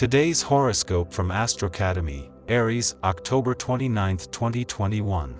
Today's horoscope from Astrocademy, Aries, October 29, 2021.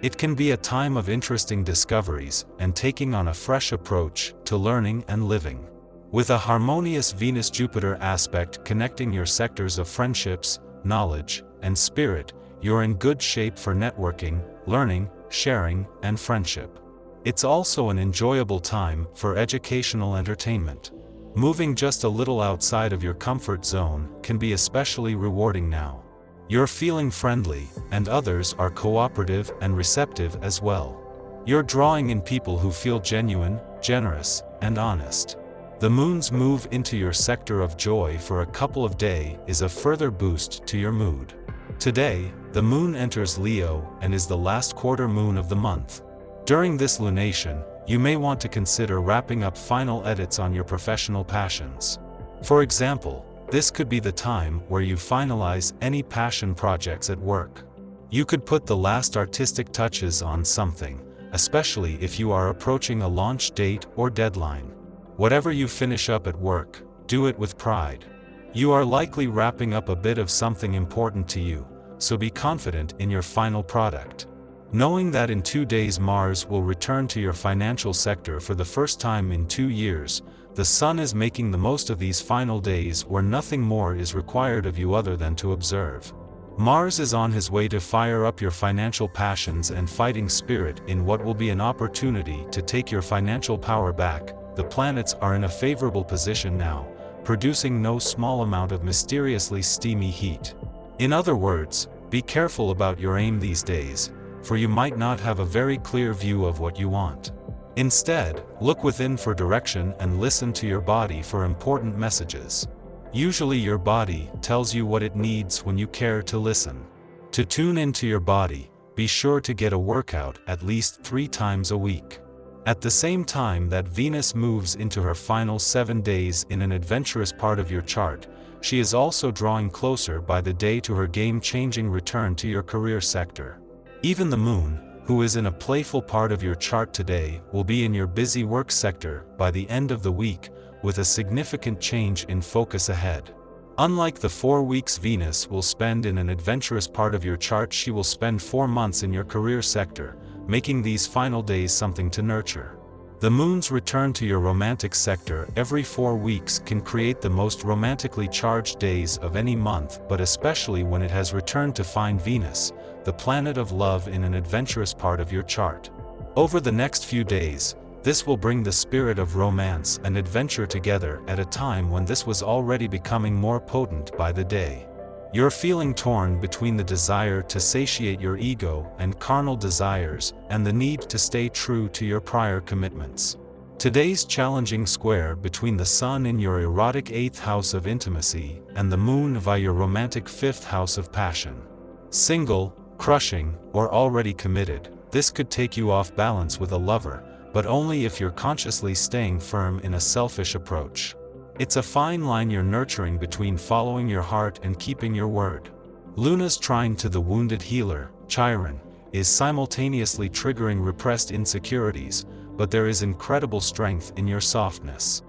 It can be a time of interesting discoveries and taking on a fresh approach to learning and living. With a harmonious Venus-Jupiter aspect connecting your sectors of friendships, knowledge, and spirit, you're in good shape for networking, learning, sharing, and friendship. It's also an enjoyable time for educational entertainment. Moving just a little outside of your comfort zone can be especially rewarding now. You're feeling friendly, and others are cooperative and receptive as well. You're drawing in people who feel genuine, generous, and honest. The moon's move into your sector of joy for a couple of days is a further boost to your mood. Today, the moon enters Leo and is the last quarter moon of the month. During this lunation, you may want to consider wrapping up final edits on your professional passions. For example, this could be the time where you finalize any passion projects at work. You could put the last artistic touches on something, especially if you are approaching a launch date or deadline. Whatever you finish up at work, do it with pride. You are likely wrapping up a bit of something important to you, so be confident in your final product. Knowing that in 2 days Mars will return to your financial sector for the first time in 2 years, the Sun is making the most of these final days where nothing more is required of you other than to observe. Mars is on his way to fire up your financial passions and fighting spirit in what will be an opportunity to take your financial power back. The planets are in a favorable position now, producing no small amount of mysteriously steamy heat. In other words, be careful about your aim these days, for you might not have a very clear view of what you want. Instead, look within for direction and listen to your body for important messages. Usually your body tells you what it needs when you care to listen. To tune into your body, be sure to get a workout at least 3 times a week. At the same time that Venus moves into her final 7 days in an adventurous part of your chart, she is also drawing closer by the day to her game-changing return to your career sector. Even the moon, who is in a playful part of your chart today, will be in your busy work sector by the end of the week, with a significant change in focus ahead. Unlike the 4 weeks Venus will spend in an adventurous part of your chart, she will spend 4 months in your career sector, making these final days something to nurture. The moon's return to your romantic sector every 4 weeks can create the most romantically charged days of any month, but especially when it has returned to find Venus, the planet of love, in an adventurous part of your chart. Over the next few days, this will bring the spirit of romance and adventure together at a time when this was already becoming more potent by the day. You're feeling torn between the desire to satiate your ego and carnal desires, and the need to stay true to your prior commitments. Today's challenging square between the Sun in your erotic 8th house of intimacy and the Moon via your romantic 5th house of passion. Single, crushing, or already committed, this could take you off balance with a lover, but only if you're consciously staying firm in a selfish approach. It's a fine line you're nurturing between following your heart and keeping your word. Luna's trine to the wounded healer, Chiron, is simultaneously triggering repressed insecurities, but there is incredible strength in your softness.